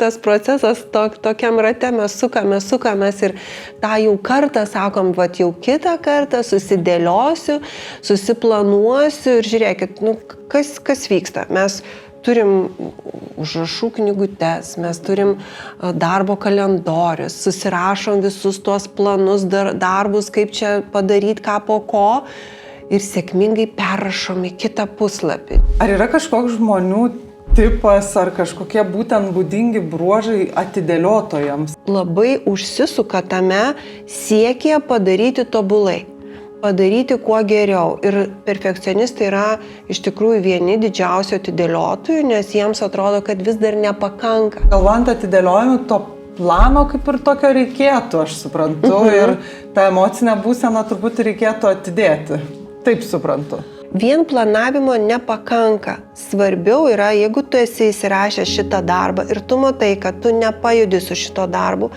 tas procesas tokiam rate mes sukamės ir tą jau kartą sakom, vat jau kitą kartą susidėliosiu, susiplanuosiu ir žiūrėkit, kas vyksta. Mes turim užrašų knygutes, mes turim darbo kalendorius, susirašom visus tuos planus, darbus, kaip čia padaryti, ką po ko ir sėkmingai perrašom į kitą puslapį. Ar yra kažkoks žmonių tipas ar kažkokie būtent būdingi bruožai atidėliotojams? Labai užsisuka tame siekyje padaryti tobulai. Padaryti kuo geriau. Ir perfekcionistai yra iš tikrųjų vieni didžiausių atidėliotojų, nes jiems atrodo, kad vis dar nepakanka. Galvant atidėliojimų, to plano kaip ir tokio reikėtų, aš suprantu, ir tą emocinę būseną turbūt reikėtų atidėti. Taip suprantu. Vien planavimo nepakanka. Svarbiau yra, jeigu tu esi įsirašęs šitą darbą ir tu matai, kad tu nepajudi su šito darbu,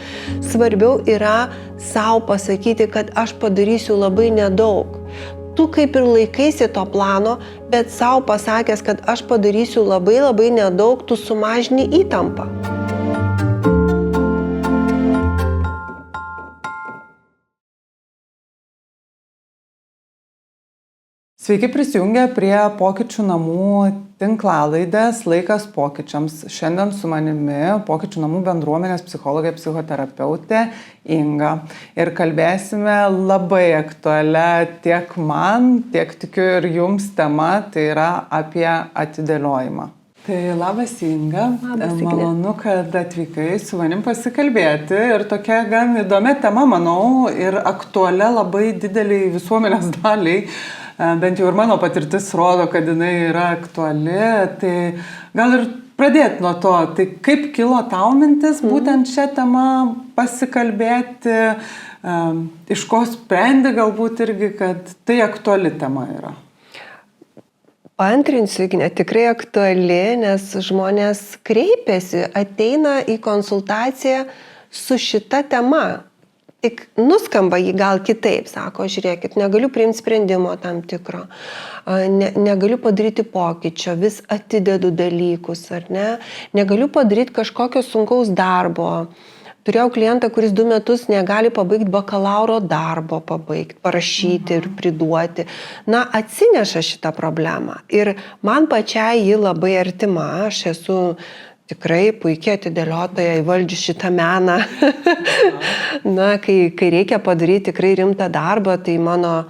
svarbiau yra sau pasakyti, kad aš padarysiu labai nedaug. Tu kaip ir laikaisi to plano, bet sau pasakęs, kad aš padarysiu labai nedaug, tu sumažini įtampą. Sveiki prisijungę prie Pokyčių namų tinklalaidės Laikas pokyčiams. Šiandien su manimi Pokyčių namų bendruomenės psichologė, psichoterapeutė Inga. Ir kalbėsime labai aktualią tiek man, tiek tikiu ir jums tema, tai yra apie atidėliojimą. Tai labas Inga, malonu, kad atvykai su manim pasikalbėti ir tokia gan įdomia tema, manau, ir aktualia labai dideliai visuomenės daliai. Bent jau ir mano patirtis rodo, kad jinai yra aktuali, tai gal ir pradėti nuo to, tai kaip kilo tau mintis būtent šią temą pasikalbėti, iš ko sprendi galbūt irgi, kad tai aktuali tema yra. Paantrinsiu, Igne, tikrai aktuali, nes žmonės kreipiasi, ateina į konsultaciją su šita tema. Tik nuskamba jį gal kitaip, sako, žiūrėkit, negaliu priimti sprendimo tam tikro, negaliu padaryti pokyčio, vis atidedu dalykus, ar ne, negaliu padaryti kažkokio sunkaus darbo. Turėjau klientą, kuris 2 metus negali pabaigti bakalauro darbo, parašyti ir priduoti. Atsineša šitą problemą. Ir man pačiai ji labai artima, aš esu tikrai puikiai atidėliotoja, įvaldžiu šitą meną. Kai reikia padaryti tikrai rimtą darbą, tai mano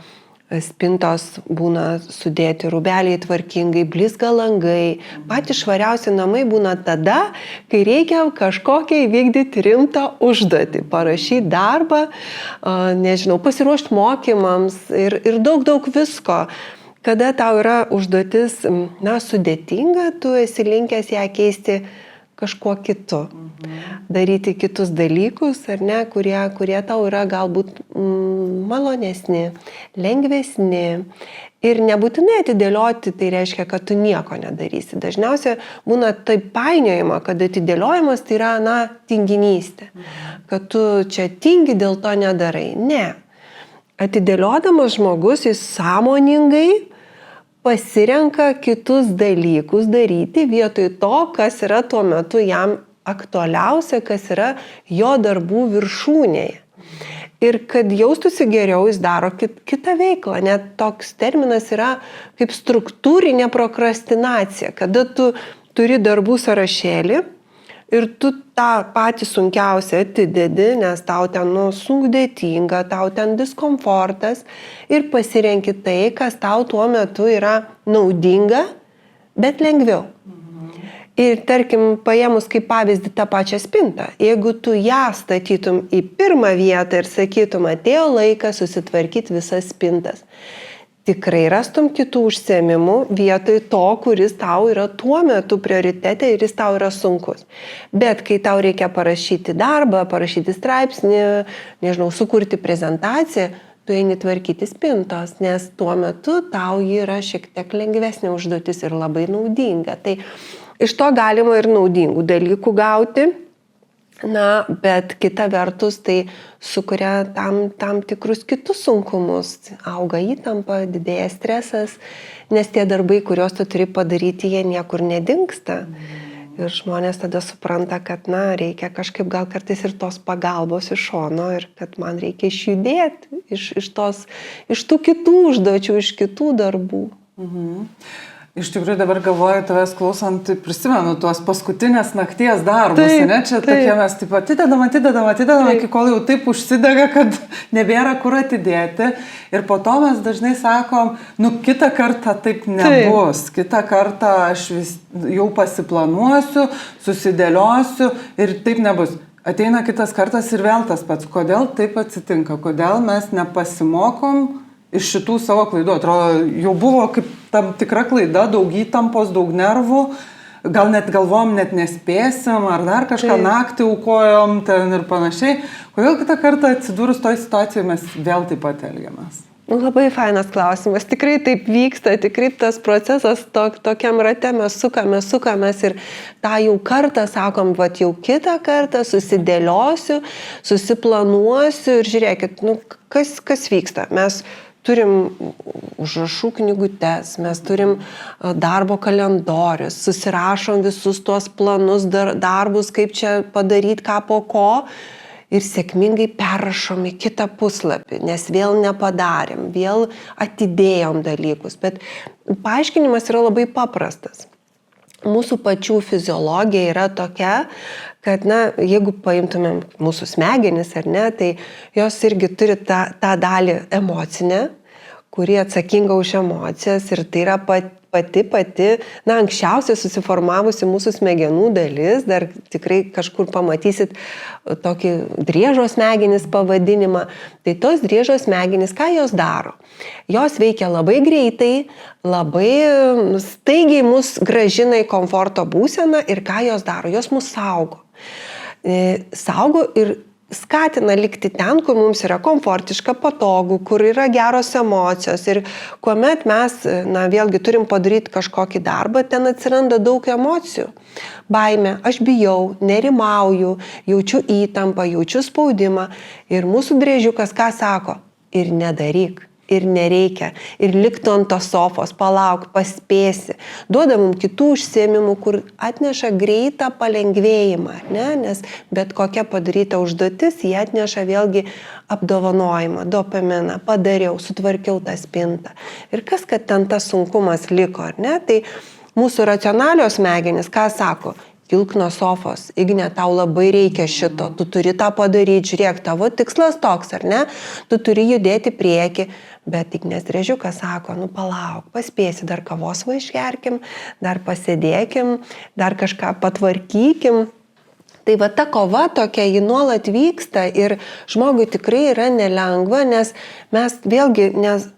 spintos būna sudėti rūbeliai tvarkingai, blizga langai. Patys švariausi namai būna tada, kai reikia kažkokią įvykdyti rimtą užduotį, parašyti darbą, pasiruošti mokymams ir daug visko. Kada tau yra užduotis, sudėtinga, tu esi linkęs ją keisti kažkuo kitu. Daryti kitus dalykus, ar ne, kurie tau yra galbūt malonesni, lengvesni. Ir nebūtinai atidėlioti, tai reiškia, kad tu nieko nedarysi. Dažniausiai būna taip painiojama, kad atidėliojimas tai yra, tinginystė. Kad tu čia tingi, dėl to nedarai. Ne. Atidėliodamas žmogus, jis sąmoningai pasirenka kitus dalykus daryti vietoj to, kas yra tuo metu jam aktualiausia, kas yra jo darbų viršūnėje. Ir kad jaustųsi geriau, jis daro kitą veiklą. Net toks terminas yra kaip struktūrinė prokrastinacija, kada tu turi darbų sąrašėlį ir tu tą patį sunkiausią atidedi, nes tau ten sudėtinga, tau ten diskomfortas ir pasirenki tai, kas tau tuo metu yra naudinga, bet lengviau. Ir tarkim, paėmus kaip pavyzdį tą pačią spintą, jeigu tu ją statytum į pirmą vietą ir sakytum, atėjo laikas susitvarkyti visas spintas, tikrai rastum kitų užsiėmimų vietoj to, kuris tau yra tuo metu prioritete ir jis tau yra sunkus. Bet kai tau reikia parašyti darbą, parašyti straipsnį, sukurti prezentaciją, tu eini tvarkyti spintos, nes tuo metu tau ji yra šiek tiek lengvesnė užduotis ir labai naudinga. Tai iš to galima ir naudingų dalykų gauti. Bet kita vertus tai sukuria tam tikrus kitus sunkumus. Auga įtampa, didėja stresas, nes tie darbai, kuriuos tu turi padaryti, jie niekur nedingsta. Ir žmonės tada supranta, kad, reikia kažkaip gal kartais ir tos pagalbos iš šono ir kad man reikia išjudėti iš tų kitų užduočių, iš kitų darbų. Iš tikrųjų dabar galvoju, tavęs klausant, prisimenu tuos paskutinės nakties darbus, ne? Čia tokie mes taip atidedam, iki kol jau taip užsidega, kad nebėra kur atidėti. Ir po to mes dažnai sakom, kitą kartą taip nebus, kitą kartą aš jau pasiplanuosiu, susidėliosiu ir taip nebus. Ateina kitas kartas ir vėl tas pats. Kodėl taip atsitinka? Kodėl mes nepasimokom iš šitų savo klaidų? Atrodo, jau buvo kaip tam tikra klaida, daug įtampos, daug nervų, gal net galvom, net nespėsim, ar dar kažką naktį aukojom ten ir panašiai. Kodėl kitą kartą atsidūrus toj situacijoje mes vėl taip pat elgiamės? Labai fainas klausimas. Tikrai taip vyksta, tikrai tas procesas tokiam rate mes sukamės ir tą jau kartą sakom, jau kitą kartą susidėliosiu, susiplanuosiu ir žiūrėkit, kas vyksta. Mes turim užrašų knygutes, mes turim darbo kalendorius, susirašom visus tuos planus, darbus, kaip čia padaryti, ką po ko ir sėkmingai perrašom į kitą puslapį, nes vėl nepadarėm, vėl atidėjom dalykus. Bet paaiškinimas yra labai paprastas. Mūsų pačių fiziologija yra tokia, kad, jeigu paimtumėm mūsų smegenis ar ne, tai jos irgi turi tą dalį emocinę, kuri atsakinga už emocijas ir tai yra pati, anksčiausiai susiformavusi mūsų smegenų dalis, dar tikrai kažkur pamatysit tokį driežo smegenis pavadinimą. Tai tos driežo smegenys, ką jos daro? Jos veikia labai greitai, labai staigiai mus grąžina į komforto būseną ir ką jos daro? Jos mus saugo. Saugo ir skatina likti ten, kur mums yra komfortiška, patogu, kur yra geros emocijos ir kuomet mes, vėlgi turim padaryti kažkokį darbą, ten atsiranda daug emocijų. Baimė, aš bijau, nerimauju, jaučiu įtampą, jaučiu spaudimą ir mūsų driežiukas ką sako? Ir nedaryk. Ir nereikia. Ir liktų ant tos sofos, palauk, paspėsi. Duoda mums kitų užsiėmimų, kur atneša greitą palengvėjimą, ne? Nes bet kokia padaryta užduotis, jie atneša vėlgi apdovanojimą, dopaminą, padariau, sutvarkiau tą spintą. Ir kas, kad ten tas sunkumas liko, ar ne? Tai mūsų racionalios smegenys, ką sako? Kilk nuo sofos, Igne, tau labai reikia šito, tu turi tą padaryti, žiūrėk, tavo tikslas toks, ar ne? Tu turi judėti prieki, bet Ignės driežiukas sako, palauk, paspėsi, dar kavos išgerkim, dar pasėdėkim, dar kažką patvarkykim. Tai va ta kova tokia, ji nuolat vyksta ir žmogui tikrai yra nelengva, nes mes vėlgi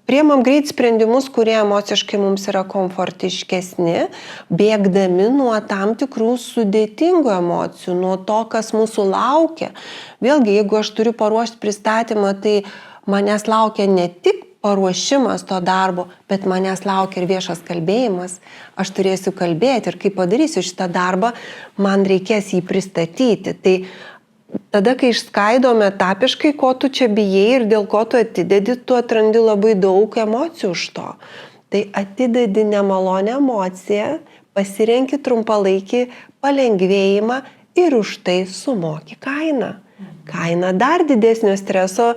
priemam greit sprendimus, kurie emociškai mums yra komfortiškesni, bėgdami nuo tam tikrų sudėtingų emocijų, nuo to, kas mūsų laukia. Vėlgi, jeigu aš turiu paruošti pristatymą, tai manęs laukia ne tik paruošimas to darbo, bet manęs laukia ir viešas kalbėjimas. Aš turėsiu kalbėti ir kai padarysiu šitą darbą, man reikės jį pristatyti. Tai tada, kai išskaidome etapiškai, ko tu čia bijai ir dėl ko tu atidedi, tu atrandi labai daug emocijų už to. Tai atidedi nemalonę emociją, pasirenki trumpalaikį palengvėjimą ir už tai sumoki kainą. Kaina dar didesnio streso,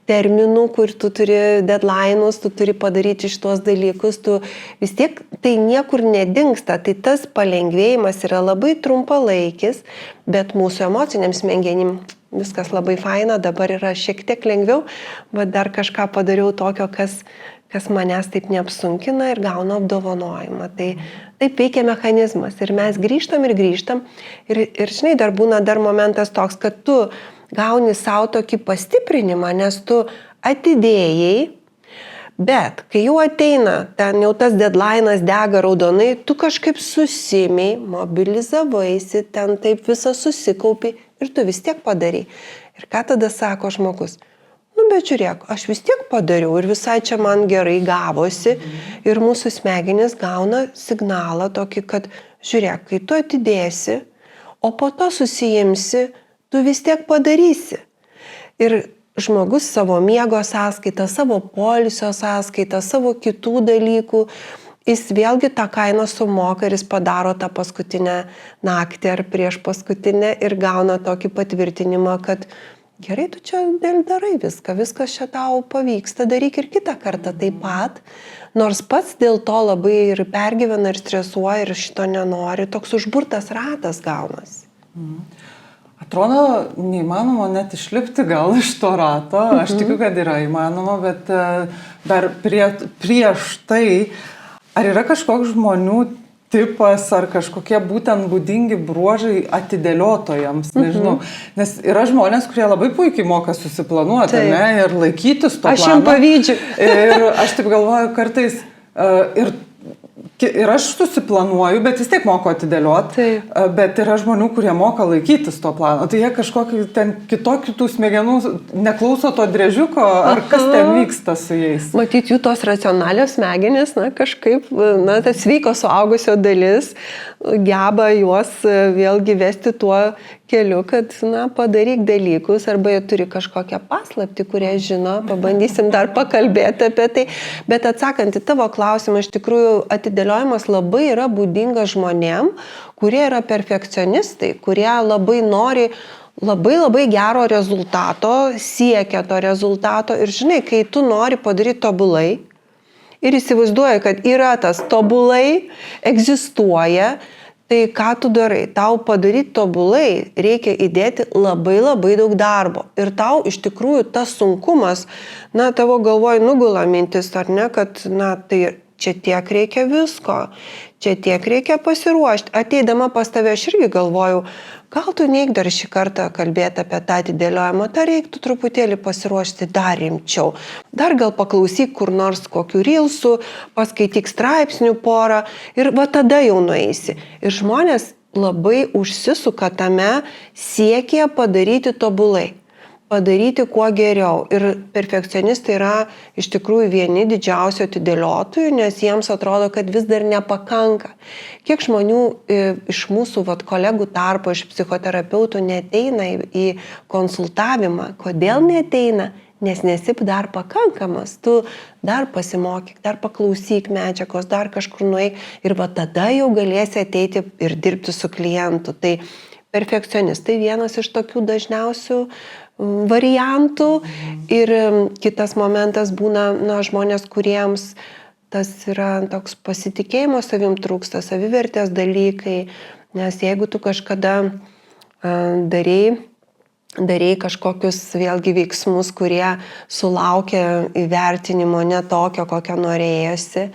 terminų, kur tu turi deadline'us, tu turi padaryti šitos dalykus, tu vis tiek tai niekur nedingsta. Tai tas palengvėjimas yra labai trumpalaikis, bet mūsų emociniam smegenim viskas labai faina, dabar yra šiek tiek lengviau, bet dar kažką padariau tokio, kas manęs taip neapsunkina ir gauna apdovanojimą. Tai taip veikia mechanizmas ir mes grįžtam ir žinai, dar būna dar momentas toks, kad tu gauni savo tokį pastiprinimą, nes tu atidėjai, bet kai jau ateina, ten jau tas deadline'as dega raudonai, tu kažkaip susimiai, mobilizavaisi, ten taip visą susikaupi ir tu vis tiek padarai. Ir ką tada sako žmogus? Bet žiūrėk, aš vis tiek padariau ir visai čia man gerai gavosi ir mūsų smegenys gauna signalą tokį, kad žiūrėk, kai tu atidėsi, o po to susijimsi, tu vis tiek padarysi. Ir žmogus savo miego sąskaitą, savo poilsio sąskaitą, savo kitų dalykų jis vėlgi tą kainą sumoka ir jis padaro tą paskutinę naktį ar prieš paskutinę ir gauna tokį patvirtinimą, kad gerai, tu čia darai viskas čia tau pavyksta, daryk ir kitą kartą taip pat, nors pats dėl to labai ir pergyvena ir stresuoja ir šito nenori, toks užburtas ratas gaunasi. Atrodo, neįmanoma net išlipti gal iš to rato, aš tikiu, kad yra įmanoma, bet dar prieš tai, ar yra kažkoks žmonių tipas ar kažkokie būtent būdingi bruožai atidėliotojams, nežinau, nes yra žmonės, kurie labai puikiai moka susiplanuoti, ne, ir laikytis to plano. Aš jam pavydžiu. Ir aš taip galvoju kartais, ir aš susiplanuoju, bet vis tiek moku atidėlioti, bet yra žmonių, kurie moka laikytis to plano, tai jie kažkokį ten kitokių tų smegenų neklauso to drėžiuko, ar kas ten vyksta su jais. Matyt, jų tos racionalios smegenys, kažkaip, ta sveiko suaugusio dalis geba juos vėlgi vesti tuo keliu, kad, padaryk dalykus, arba jie turi kažkokią paslaptį, kurią žino, pabandysim dar pakalbėti apie tai. Bet atsakant į tavo klausimą, iš tikrųjų atidėliojimas labai yra būdingas žmonėm, kurie yra perfekcionistai, kurie labai nori labai gero rezultato, siekia to rezultato ir žinai, kai tu nori padaryti tobulai ir įsivaizduoji, kad yra tas tobulai, egzistuoja, tai ką tu darai? Tau padaryti tobulai reikia įdėti labai daug darbo. Ir tau iš tikrųjų tas sunkumas, tavo galvoj nugula mintis, ar ne, kad, tai čia tiek reikia visko, čia tiek reikia pasiruošti. Ateidama pas tave aš irgi galvojau, gal tu neik dar šį kartą kalbėti apie tą atidėliojimą, tai reiktų truputėlį pasiruošti dar rimčiau. Dar gal paklausyk kur nors kokių reelsų, paskaityk straipsnių porą ir va tada jau nueisi. Ir žmonės labai užsisuka tame siekia padaryti tobulai. Padaryti kuo geriau. Ir perfekcionistai yra iš tikrųjų vieni didžiausių atidėliotojų, nes jiems atrodo, kad vis dar nepakanka. Kiek žmonių iš mūsų kolegų tarpo, iš psichoterapeutų neteina į konsultavimą. Kodėl neteina? Nes nesi dar pakankamas. Tu dar pasimokyk, dar paklausyk medžiagos, dar kažkur nueik ir va tada jau galėsi ateiti ir dirbti su klientu. Tai perfekcionistai vienas iš tokių dažniausių variantų. Ir kitas momentas būna, žmonės, kuriems tas yra toks pasitikėjimo savim trūksta, savivertės dalykai, nes jeigu tu kažkada darei kažkokius vėlgi veiksmus, kurie sulaukia įvertinimo ne tokio, kokio norėjosi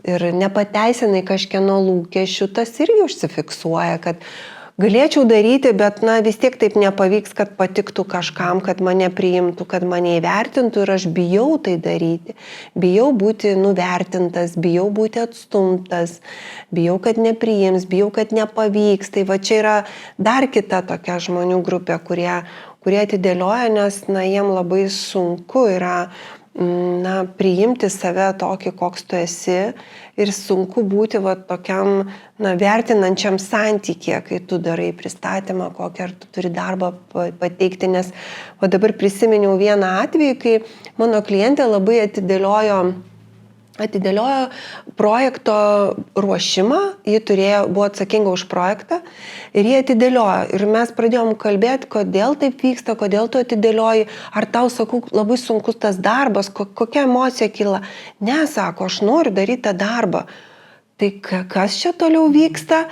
ir nepateisinai kažkieno lūkesčių, tas irgi užsifiksuoja, kad galėčiau daryti, bet vis tiek taip nepavyks, kad patiktų kažkam, kad mane priimtų, kad mane įvertintų ir aš bijau tai daryti. Bijau būti nuvertintas, bijau būti atstumtas, bijau, kad nepriims, bijau, kad nepavyks. Tai va čia yra dar kita tokia žmonių grupė, kurie atidėlioja, nes jiem labai sunku yra priimti save tokį, koks tu esi ir sunku būti tokiam vertinančiam santykė, kai tu darai pristatymą, kokį ar tu turi darbą pateikti, nes dabar prisiminiau vieną atvejį, kai mano klientė labai atidėliojo projekto ruošimą, ji buvo atsakinga už projektą ir jie atidėliojo. Ir mes pradėjom kalbėti, kodėl taip vyksta, kodėl tu atidėlioji, ar tau, sakau, labai sunkus tas darbas, kokia emocija kyla. Ne, sako, aš noriu daryti tą darbą. Tai kas čia toliau vyksta?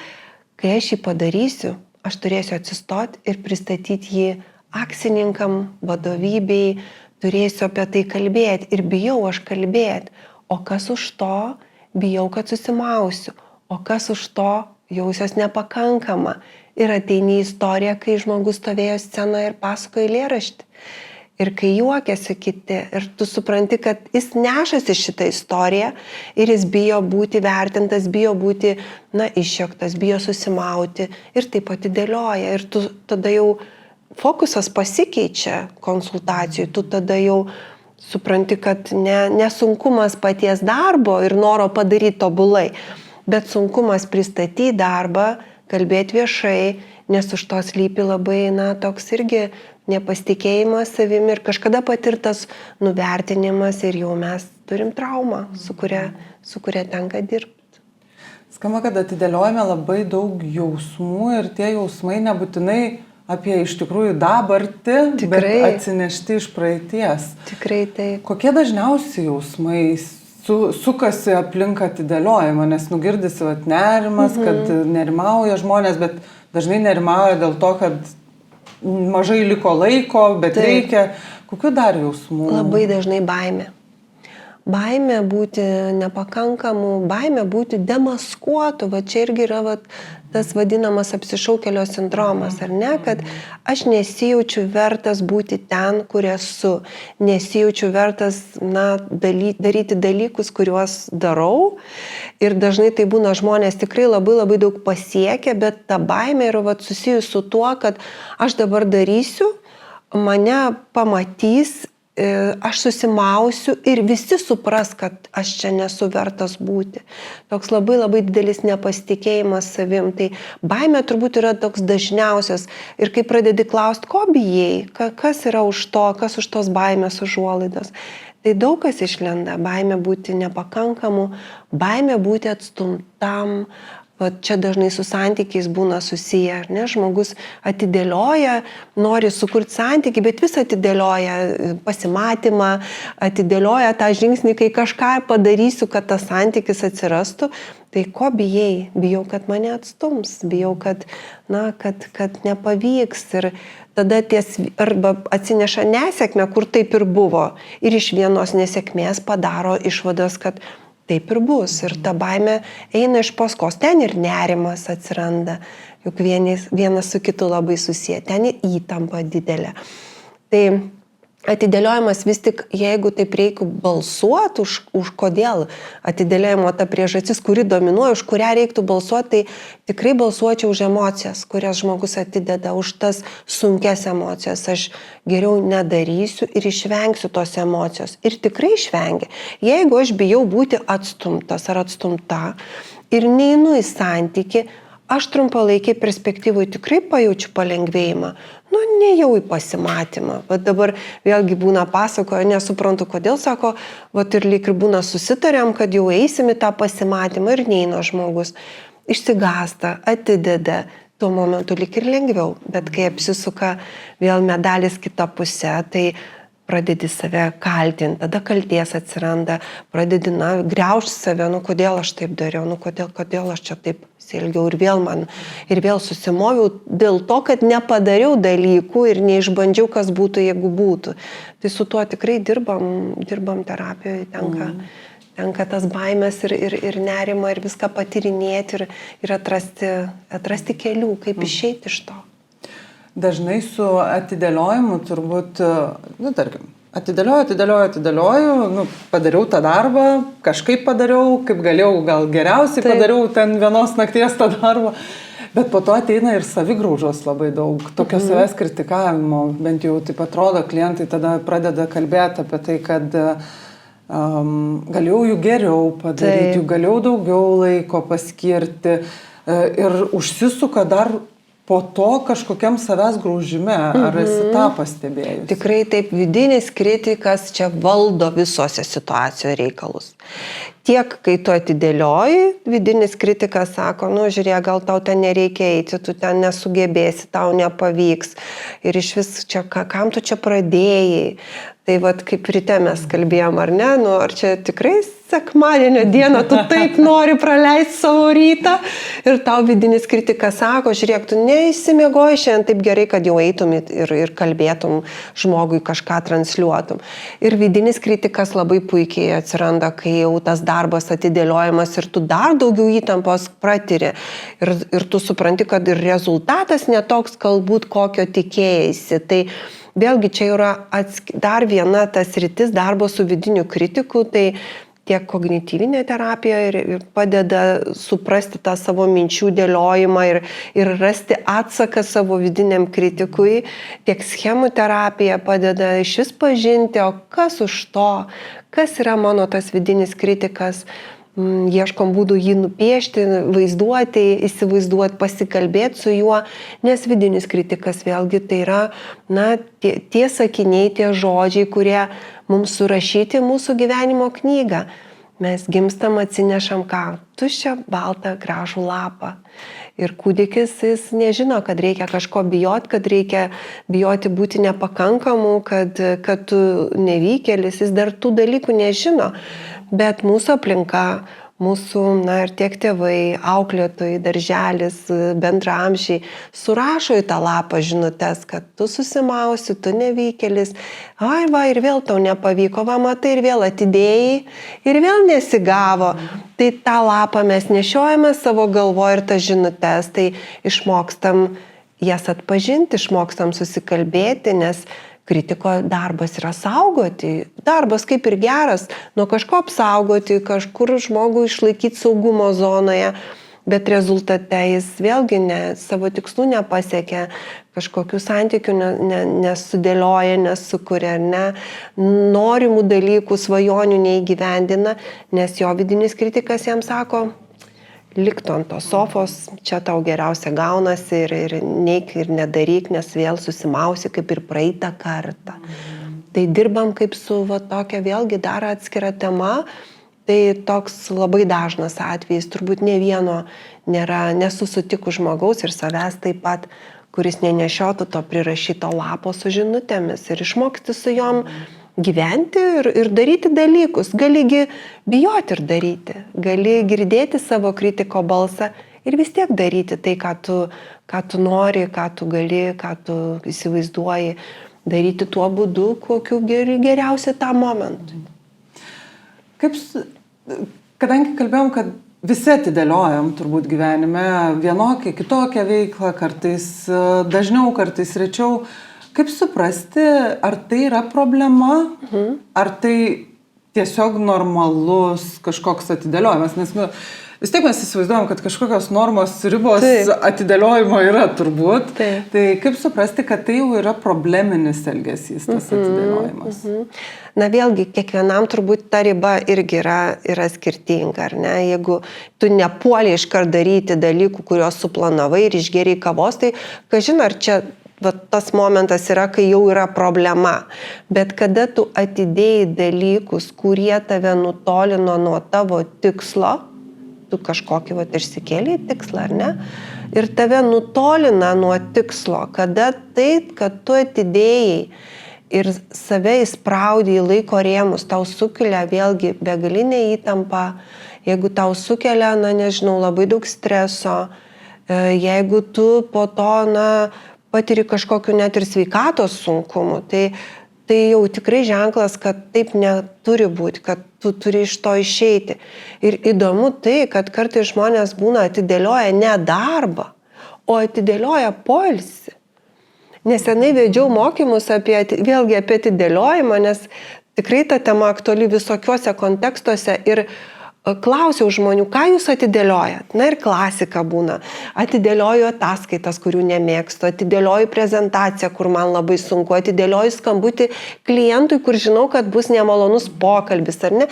Kai aš jį padarysiu, aš turėsiu atsistoti ir pristatyti jį akcininkam, vadovybei, turėsiu apie tai kalbėti ir bijau aš kalbėti. O kas už to? Bijau, kad susimausiu. O kas už to? Jausiuos nepakankama. Ir ateini į istoriją, kai žmogus stovėjo scenoje ir pasakojo eilėraštį. Ir kai juokiasi kiti, ir tu supranti, kad jis nešasi šitą istoriją ir jis bijo būti vertintas, bijo būti, išjuoktas, bijo susimauti ir taip atidėlioja. Ir tu tada jau fokusas pasikeičia konsultacijų, tu tada jau supranti, kad ne sunkumas paties darbo ir noro padaryti tobulai, bet sunkumas pristatyti darbą, kalbėti viešai, nes už to slypi labai, toks irgi nepasitikėjimas savimi ir kažkada patirtas nuvertinimas ir jau mes turim traumą, su kuria tenka dirbti. Skamba, kad atidėliojame labai daug jausmų ir tie jausmai nebūtinai apie iš tikrųjų dabartį, bet atsinešti iš praeities. Tikrai taip. Kokie dažniausi jausmai sukasi aplink atidėliojimą, nes nugirdisi nerimas, kad nerimauja žmonės, bet dažnai nerimauja dėl to, kad mažai liko laiko, bet reikia. Kokių dar jausmų? Labai dažnai baimė. Baimė būti nepakankamu, baimė būti demaskuotu, va čia irgi yra tas vadinamas apsišaukėlio sindromas, ar ne, kad aš nesijaučiu vertas būti ten, kur esu, nesijaučiu vertas, daryti dalykus, kuriuos darau ir dažnai tai būna žmonės tikrai labai labai daug pasiekia, bet ta baimė yra susijus su tuo, kad aš dabar darysiu, mane pamatys, aš susimausiu ir visi supras, kad aš čia nesu vertas būti. Toks labai labai didelis nepasitikėjimas savim. Tai baimė turbūt yra toks dažniausias. Ir kai pradedi klausti, ko bijai, kas yra už to, kas už tos baimės užuolaidos. Tai daug kas išlenda. Baimė būti nepakankamu, baimė būti atstumtam. Čia dažnai su santykiais būna susiję, ar ne? Žmogus atidėlioja, nori sukurti santykį, bet vis atidėlioja pasimatymą, atidėlioja tą žingsnį, kai kažką padarysiu, kad tas santykis atsirastų. Tai ko bijai? Bijau, kad mane atstums, bijau, kad nepavyks ir tada arba atsineša nesėkmę, kur taip ir buvo ir iš vienos nesėkmės padaro išvadas, kad taip ir bus. Ir ta baimė eina iš paskos. Ten ir nerimas atsiranda. Juk vienas su kitu labai susiję. Ten įtampa didelė. Tai atidėliojimas vis tik, jeigu taip reikia balsuoti, už kodėl atidėliojimo ta priežastis, kuri dominuoja, už kurią reiktų balsuoti, tai tikrai balsuočiau už emocijas, kurias žmogus atideda, už tas sunkes emocijas. Aš geriau nedarysiu ir išvengsiu tos emocijos. Ir tikrai išvengia. Jeigu aš bijau būti atstumtas ar atstumta ir neinu į santykį, aš trumpalaikiai perspektyvai tikrai pajaučiu palengvėjimą. Nejau į pasimatymą. Dabar vėlgi būna pasakoja, nesuprantu kodėl, sako, ir lyg ir būna susitariam, kad jau eisim į tą pasimatymą ir neina žmogus. Išsigąsta, atideda, tuo momentu lyg ir lengviau, bet kai apsisuka vėl medalis kita pusė, tai pradedi save kaltinti, tada kalties atsiranda, pradedi griaužti save, kodėl aš taip dariau, kodėl aš čia taip silgiau ir vėl susimoviau dėl to, kad nepadariau dalykų ir neišbandžiau, kas būtų, jeigu būtų. Tai su tuo tikrai dirbam terapijoje, tenka tas baimės ir nerimą ir viską patyrinėti ir atrasti kelių, kaip išeiti iš to. Dažnai su atidėliojimu turbūt, tarkim, atidėlioju, padariau tą darbą, kažkaip padariau, kaip galėjau, gal geriausiai padariau ten vienos nakties tą darbą, bet po to ateina ir savigraužos labai daug, tokio savęs kritikavimo, bent jau taip atrodo, klientai tada pradeda kalbėti apie tai, kad galėjau jų geriau padaryti, jų galėjau daugiau laiko paskirti ir užsisuka dar po to kažkokiam savęs graužime, ar esi tą pastebėjus? Tikrai taip, vidinis kritikas čia valdo visose situacijose reikalus. Tiek, kai tu atidėlioji, vidinis kritikas sako, žiūrėk, gal tau ten nereikia eiti, tu ten nesugebėsi, tau nepavyks. Ir iš vis čia, kam tu čia pradėjai? Tai kaip ryte mes kalbėjom, ar ne? Ar čia tikrai sekmadienio dieną tu taip nori praleisti savo rytą ir tau vidinis kritikas sako, žiūrėk, tu neįsimiegoji šiandien taip gerai, kad jau eitum ir kalbėtum žmogui, kažką transliuotum. Ir vidinis kritikas labai puikiai atsiranda, kai jau tas darbas atidėliojamas ir tu dar daugiau įtampos patiri. Ir tu supranti, kad ir rezultatas netoks galbūt kokio tikėjaisi. Tai vėlgi čia yra dar viena tas sritis darbo su vidiniu kritiku, tai tiek kognityvinė terapija ir padeda suprasti tą savo minčių dėliojimą ir rasti atsaką savo vidiniam kritikui, tiek schemų terapija padeda išvis pažinti, o kas už to, kas yra mano tas vidinis kritikas. Ieškom būdų jį nupiešti, vaizduoti, įsivaizduoti, pasikalbėti su juo, nes vidinis kritikas vėlgi tai yra tie sakiniai, tie žodžiai, kurie mums surašyti mūsų gyvenimo knygą. Mes gimstam, atsinešam ką? Tuščią, baltą, gražų lapą. Ir kūdikis jis nežino, kad reikia kažko bijoti, kad reikia bijoti būti nepakankamu, kad tu nevykėlis, jis dar tų dalykų nežino. Bet mūsų aplinka, mūsų, ir tiek tėvai, auklėtojai, darželis, bendraamžiai surašo į tą lapą žinutes, kad tu susimausi, tu nevykėlis. Ai, ir vėl tau nepavyko, matai, ir vėl atidėjai, ir vėl nesigavo. Tai tą lapą mes nešiojame savo galvoje ir tas žinutes, tai išmokstam jas atpažinti, išmokstam susikalbėti, nes kritiko darbas yra saugoti. Darbas kaip ir geras, nuo kažko apsaugoti, kažkur žmogų išlaikyti saugumo zonoje, bet rezultate jis vėlgi savo tikslų nepasiekia, kažkokių santykių nesudėlioja, nesukuria, norimų dalykų, svajonių neįgyvendina, nes jo vidinis kritikas jam sako, lik tu ant tos sofos, čia tau geriausia gaunasi ir neik ir nedaryk, nes vėl susimausi kaip ir praeitą kartą. Tai dirbam kaip su tokia vėlgi dar atskira tema, tai toks labai dažnas atvejis, turbūt ne vieno nesu sutikus žmogaus ir savęs taip pat, kuris nenešiotų to prirašyto lapo su žinutėmis ir išmokti su jom gyventi ir daryti dalykus. Galigi bijoti ir daryti, gali girdėti savo kritiko balsą ir vis tiek daryti tai, ką tu nori, ką tu gali, ką tu įsivaizduoji, daryti tuo būdu, kokiu geriausia tą momentui. Kadangi kalbėjom, kad visi atidėliojam turbūt gyvenime vienokią, kitokią veiklą, kartais dažniau, kartais rečiau, kaip suprasti, ar tai yra problema, ar tai tiesiog normalus kažkoks atidėliojimas, nes vis tiek mes įsivaizduojam, kad kažkokios normos ribos atidėliojimo yra turbūt. Tai kaip suprasti, kad tai jau yra probleminis elgesys, tas atidėliojimas? Vėlgi, kiekvienam turbūt ta riba irgi yra skirtinga, ar ne? Jeigu tu nepuolė iškart daryti dalykų, kuriuos suplanavai ir išgėrei kavos, tai kažin ar čia tas momentas yra, kai jau yra problema. Bet kada tu atidėjai dalykus, kurie tave nutolino nuo tavo tikslo, tu kažkokį išsikėlei tikslą, ar ne? Ir tave nutolina nuo tikslo, kada tai, kad tu atidėjai ir save įspraudai į laiko rėmus, tau sukelia vėlgi begalinę įtampą, jeigu tau sukelia, labai daug streso, jeigu tu po to, patiri kažkokiu net ir sveikatos sunkumu, tai jau tikrai ženklas, kad taip neturi būti, kad tu turi iš to išeiti. Ir įdomu tai, kad kartais žmonės būna atidėlioja ne darbą, o atidėlioja poilsį. Nesenai vedžiau mokymus vėlgi apie atidėliojimą, nes tikrai ta tema aktuali visokiuose kontekstuose ir klausiau žmonių, ką jūs atidėliojat? Ir klasika būna. Atidėlioju ataskaitas, kurių nemėgstu, atidėlioju prezentaciją, kur man labai sunku, atidėlioju skambutį klientui, kur žinau, kad bus nemalonus pokalbis, ar ne?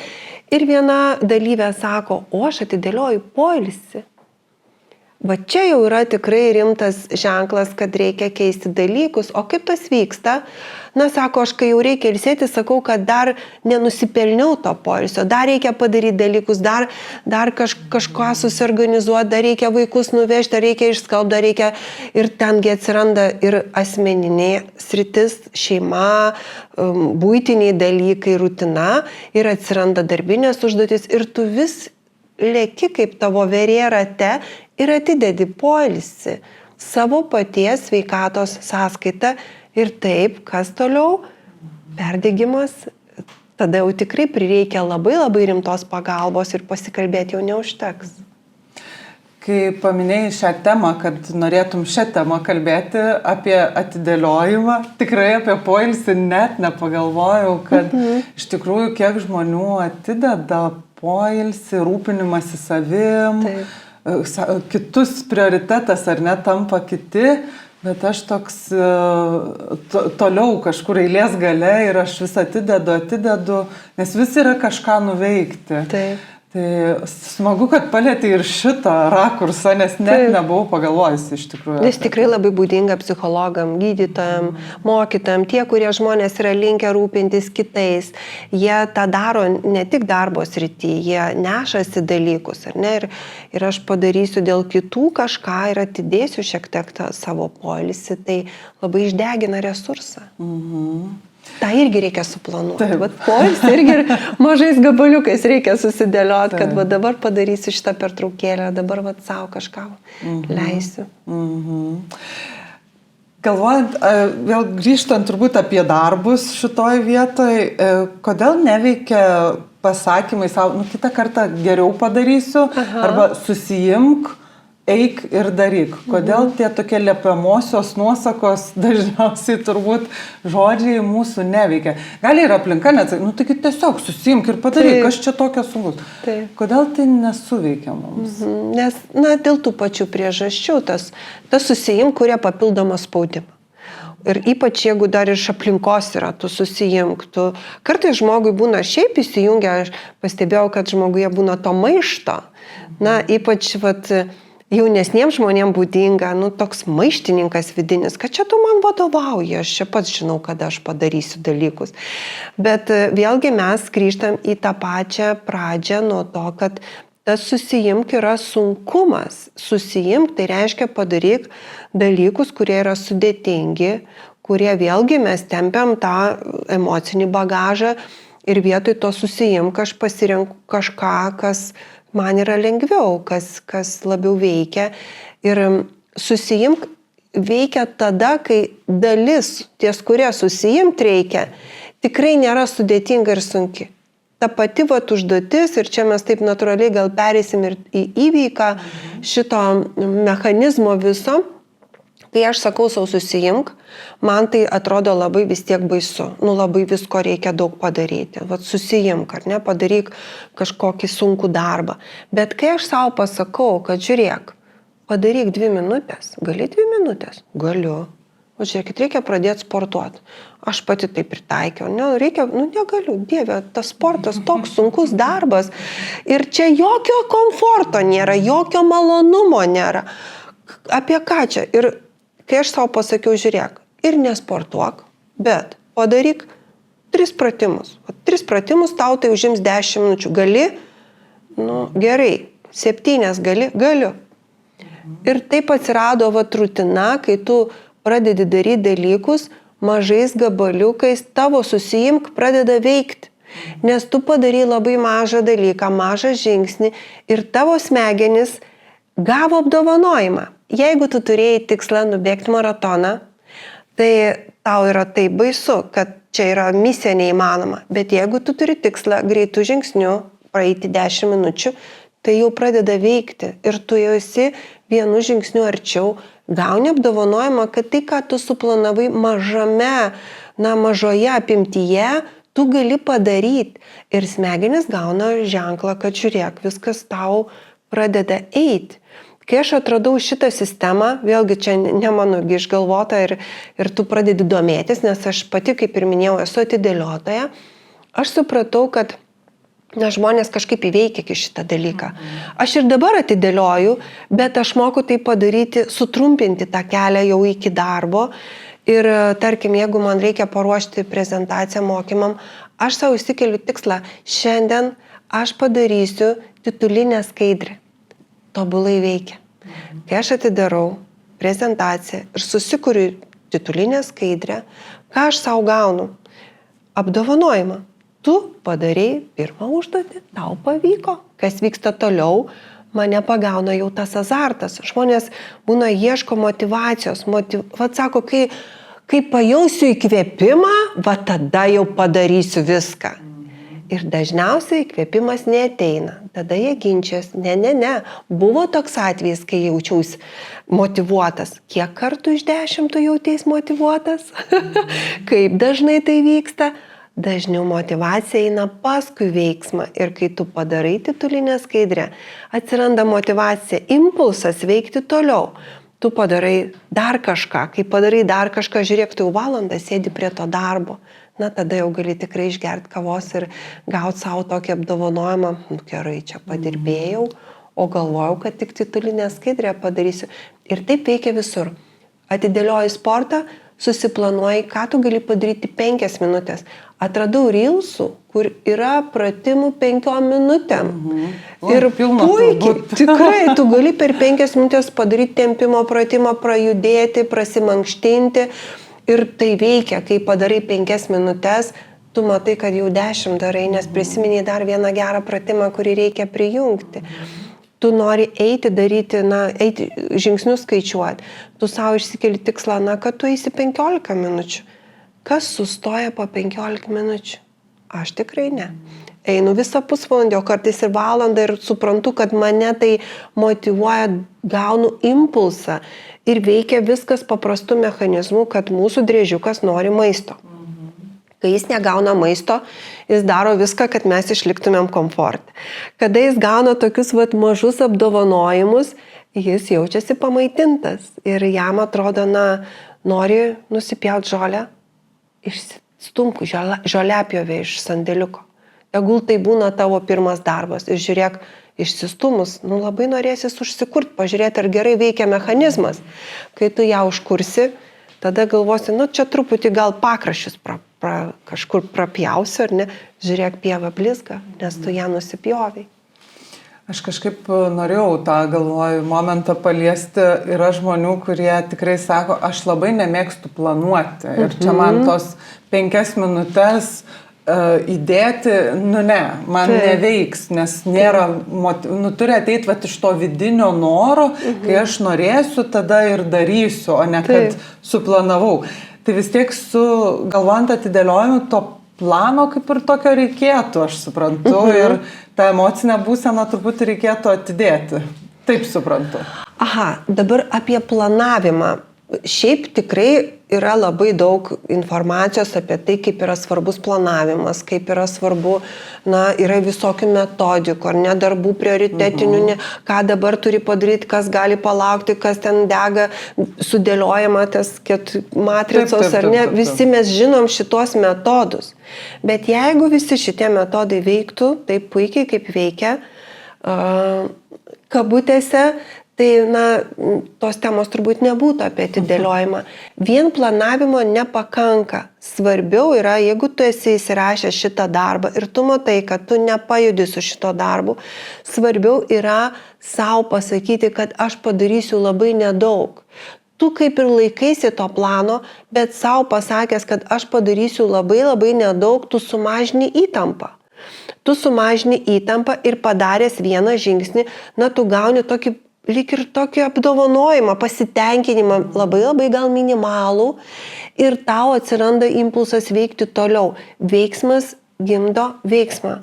Ir viena dalyvė sako, o aš atidėlioju poilsį. Va čia jau yra tikrai rimtas ženklas, kad reikia keisti dalykus. O kaip tas vyksta? Sako, aš kai jau reikia ilsėti, sakau, kad dar nenusipelniau to poilsio, dar reikia padaryti dalykus, dar kažką susiorganizuoti, dar reikia vaikus nuvežti, dar reikia išskalbti, dar reikia ir tengi atsiranda ir asmeninė sritis, šeima, buitiniai dalykai, rutina ir atsiranda darbinės užduotis ir tu vis leki kaip tavo verė rate ir atidedi poilsį savo paties sveikatos sąskaitą ir taip, kas toliau, perdegimas, tada jau tikrai prireikia labai labai rimtos pagalbos ir pasikalbėti jau neužteks. Kai paminėjai šią temą, kad norėtum šią temą kalbėti apie atidėliojimą, tikrai apie poilsį net nepagalvojau, kad iš tikrųjų kiek žmonių atideda poilsį, rūpinimąsi savim, kitus prioritetas ar ne tampa kiti, bet aš toks toliau kažkur eilės gale ir aš vis atidedu, nes vis yra kažką nuveikti. Tai smagu, kad palėtė ir šitą rakursą, nes net nebuvau pagalvojusi iš tikrųjų. Nes tikrai labai būdinga psichologam, gydytojam, mokytojam, tie, kurie žmonės yra linkę rūpintis kitais, jie tą daro ne tik darbo srity, jie nešasi dalykus, ar ne? Ir aš padarysiu dėl kitų kažką ir atidėsiu šiek tiek tą savo poilsį, tai labai išdegina resursą. Ta irgi reikia suplanuoti. Vat poilsį irgi mažais gabaliukais reikia susidėlioti, kad va dabar padarysiu šitą pertraukėlę, dabar va savo kažką leisiu. Galvojant, vėl grįžtant turbūt apie darbus šitoj vietoj, kodėl neveikia pasakymai savo, kitą kartą geriau padarysiu, arba susijimk, eik ir daryk. Kodėl tie tokie liepiamosios nuosakos dažniausiai turbūt žodžiai mūsų neveikia. Gali ir aplinka net, taigi tiesiog susijimk ir padaryk, kas čia tokio sunkus. Kodėl tai nesuveikia mums? Nes, dėl tų pačių priežasčių, tas susijimk, kurie papildomą spaudimą. Ir ypač jeigu dar iš aplinkos yra, tu susijimk, kartais žmogui būna šiaip įsijungia, aš pastebėjau, kad žmoguje būna to maišto. Ypač jaunesniems žmonėms būdinga, toks maištininkas vidinis, kad čia tu man vadovauji, aš čia pats žinau, kada aš padarysiu dalykus. Bet vėlgi mes grįžtam į tą pačią pradžią nuo to, kad tas susijimk yra sunkumas. Susijimk tai reiškia padaryk dalykus, kurie yra sudėtingi, kurie vėlgi mes tempiam tą emocinį bagažą ir vietoj to susijimk aš pasirenku kažką, kas man yra lengviau, kas labiau veikia. Ir susijimk veikia tada, kai dalis, ties kurie susijimt reikia, tikrai nėra sudėtinga ir sunki. Ta pati užduotis, ir čia mes taip natūraliai gal pereisim ir į įveiką šito mechanizmo viso, kai aš sakau savo susijimk, man tai atrodo labai vis tiek baisu. Labai visko reikia daug padaryti. Susijimk, ar ne, padaryk kažkokį sunkų darbą. Bet kai aš savo pasakau, kad žiūrėk, padaryk 2 minutės, gali 2 minutės? Galiu. O žiūrėkit, reikia pradėti sportuoti. Aš pati tai pritaikiau. Negaliu, Dieve, tas sportas toks sunkus darbas. Ir čia jokio komforto nėra, jokio malonumo nėra. Apie ką čia? Ir kai aš savo pasakiau, žiūrėk, ir nesportuok, bet padaryk 3 pratimus. 3 pratimus tau tai užims 10 minučių. Gali? Gerai. 7 gali? Galiu. Ir taip atsirado rutina, kai tu pradedi daryti dalykus mažais gabaliukais, tavo susijimk pradeda veikti. Nes tu padarai labai mažą dalyką, mažą žingsnį ir tavo smegenis gavo apdovanojimą. Jeigu tu turėjai tikslą nubėgti maratoną, tai tau yra taip baisu, kad čia yra misija neįmanoma. Bet jeigu tu turi tikslą greitų žingsnių praeiti 10 minučių, tai jau pradeda veikti ir tu jau esi vienu žingsniu arčiau, gauni apdovanojimą, kad tai, ką tu suplanavai mažoje apimtyje, tu gali padaryti. Ir smegenis gauna ženklą, kad žiūrėk, viskas tau pradeda eiti. Kai aš atradau šitą sistemą, vėlgi čia ne mano išgalvota ir tu pradedi domėtis, nes aš pati, kaip ir minėjau, esu atidėliotoja, aš supratau, kad žmonės kažkaip įveikia iki šitą dalyką. Aš ir dabar atidėlioju, bet aš moku tai padaryti, sutrumpinti tą kelią jau iki darbo. Ir tarkim, jeigu man reikia paruošti prezentaciją mokymam, aš savo išsikeliu tikslą, šiandien aš padarysiu titulinę skaidrę. Tobulai veikia. Kai aš atidarau prezentaciją ir susikuriu titulinę skaidrę, ką aš savo gaunu? Apdovanojimą. Tu padarei pirmą užduotį, tau pavyko. Kas vyksta toliau, mane pagauna jau tas azartas. Žmonės būna ieško motyvacijos. Sako, kai pajausiu įkvėpimą, tada jau padarysiu viską. Ir dažniausiai įkvėpimas neateina. Tada jie ginčias. Ne. Buvo toks atvejis, kai jaučiausi motyvuotas. Kiek kartų iš 10 tu jauteis motyvuotas? Kaip dažnai tai vyksta? Dažniau motyvacija eina paskui veiksmą. Ir kai tu padarai titulinę skaidrę, atsiranda motyvacija, impulsas veikti toliau. tu padarai dar kažką, kai padarai dar kažką, žiūrėk, tu jau valandą sėdi prie to darbo, na tada jau gali tikrai išgerti kavos ir gauti savo tokį apdovanojimą, nu gerai, čia padirbėjau, o galvojau, kad tik titulinę skaidrę padarysiu. Ir taip veikia visur. Atidėlioji sportą, susiplanuoji, ką tu gali padaryti 5 minutės. Atradau reelsų, kur yra pratimų 5 minutėm. Ir puikiai, tikrai, tu gali per 5 minutės padaryti tempimo pratimą, prajudėti, prasimankštinti. Ir tai veikia, kai padarai 5 minutės, tu matai, kad jau 10 darai, nes prisiminiai dar vieną gerą pratimą, kurį reikia prijungti. Tu nori eiti, daryti, eiti žingsnius skaičiuoti. Tu savo išsikeli tikslą, kad tu eisi 15 minučių. Kas sustoja po 15 minučių? Aš tikrai ne. Einu visą pusvalandį, o kartais ir valandą ir suprantu, kad mane tai motyvuoja, gaunu impulsą ir veikia viskas paprastų mechanizmų, kad mūsų driežiukas nori maisto. Kai jis negauna maisto, jis daro viską, kad mes išliktumėm komforte. Kada jis gauna tokius mažus apdovanojimus, jis jaučiasi pamaitintas. Ir jam atrodo, nori nusipjauti žolę, išstumk žoliapjovę iš sandėliuko. Tegul tai būna tavo pirmas darbas. Ir žiūrėk, išsistumus, labai norėsis užsikurti, pažiūrėti, ar gerai veikia mechanizmas. Kai tu ją užkursi, tada galvosi, čia truputį gal pakraščius kažkur prapjausiu, ar ne, žiūrėk, pieva blizga, nes tu ją nusipjoviai. Aš kažkaip norėjau tą, galvoju, momentą paliesti. Yra žmonių, kurie tikrai sako, aš labai nemėgstu planuoti. Ir čia man tos 5 minutės įdėti, man neveiks, nes nėra, turi ateiti iš to vidinio noro, kai aš norėsiu, tada ir darysiu, o ne kad suplanavau. Tai vis tiek galvojant atidėliojimu, to plano kaip ir tokio reikėtų, aš suprantu, ir tą emocinę būseną turbūt reikėtų atidėti. Taip suprantu. Aha, dabar apie planavimą. Šiaip tikrai yra labai daug informacijos apie tai, kaip yra svarbus planavimas, kaip yra svarbu, yra visokių metodikų, ar ne, darbų prioritetinių, ką dabar turi padaryti, kas gali palaukti, kas ten dega, sudėliojama tas matricos, ar ne, visi mes žinom šitos metodus. Bet jeigu visi šitie metodai veiktų taip puikiai, kaip veikia, kabutėse, tai, tos temos turbūt nebūtų apie atidėliojimą. Vien planavimo nepakanka. Svarbiau yra, jeigu tu esi įsirašęs šitą darbą ir tu matai, kad tu nepajudi su šito darbu, svarbiau yra sau pasakyti, kad aš padarysiu labai nedaug. Tu kaip ir laikaisi to plano, bet sau pasakęs, kad aš padarysiu labai labai nedaug, tu sumažini įtampą. Tu sumažini įtampą ir padaręs vieną žingsnį, tu gauni tokį lyg ir tokį apdovanojimą, pasitenkinimą, labai labai gal minimalų, ir tau atsiranda impulsas veikti toliau. Veiksmas gimdo veiksmą.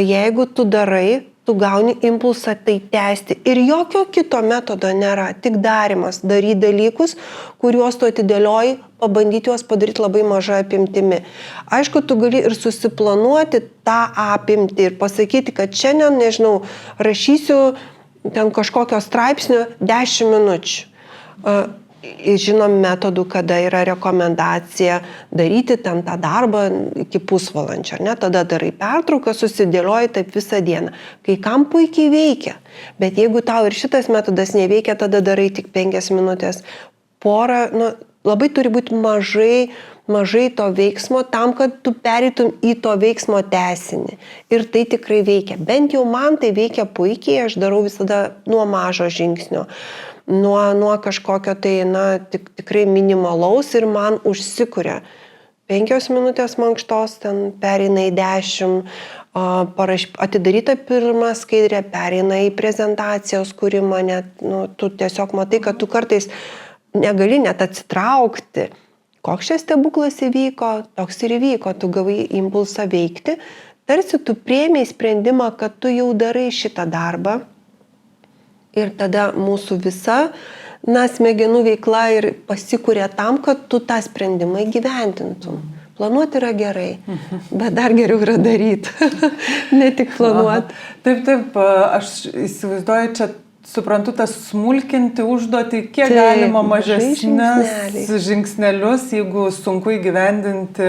Jeigu tu darai, tu gauni impulsą tai tęsti. Ir jokio kito metodo nėra, tik darymas. Daryti dalykus, kuriuos tu atidėlioji, pabandyti juos padaryti labai maža apimtimi. Aišku, tu gali ir susiplanuoti tą apimtį ir pasakyti, kad šiandien, nežinau, rašysiu ten kažkokio straipsnio 10 minučių. Žinom metodų, kada yra rekomendacija daryti ten tą darbą iki pusvalandžio, ne? Tada darai pertrauką, susidėlioji taip visą dieną. Kai kam puikiai veikia, bet jeigu tau ir šitas metodas neveikia, tada darai tik 5 minutės. Labai turi būti mažai to veiksmo tam, kad tu pereitum į to veiksmo tęsinį. Ir tai tikrai veikia. Bent jau man tai veikia puikiai, aš darau visada nuo mažo žingsnio. Nuo kažkokio tai, tikrai minimalaus ir man užsikuria. 5 minutės mankštos, ten pereina į 10, atidaryta pirmą skaidrę, pereina į prezentacijos kūrimą, tu tiesiog matai, kad tu kartais negali net atsitraukti. Koks šis stebuklas įvyko, toks ir įvyko, tu gavai impulsą veikti, tarsi tu priėmei sprendimą, kad tu jau darai šitą darbą ir tada mūsų visa smegenų veikla ir pasikuria tam, kad tu tą sprendimą įgyvendintum. Planuoti yra gerai, bet dar geriau yra daryti, ne tik planuoti. Taip, aš įsivaizduoju, čia suprantu, tas smulkinti užduotį, kiek Taip, galima mažais mažesnius žingsnelius, jeigu sunku įgyvendinti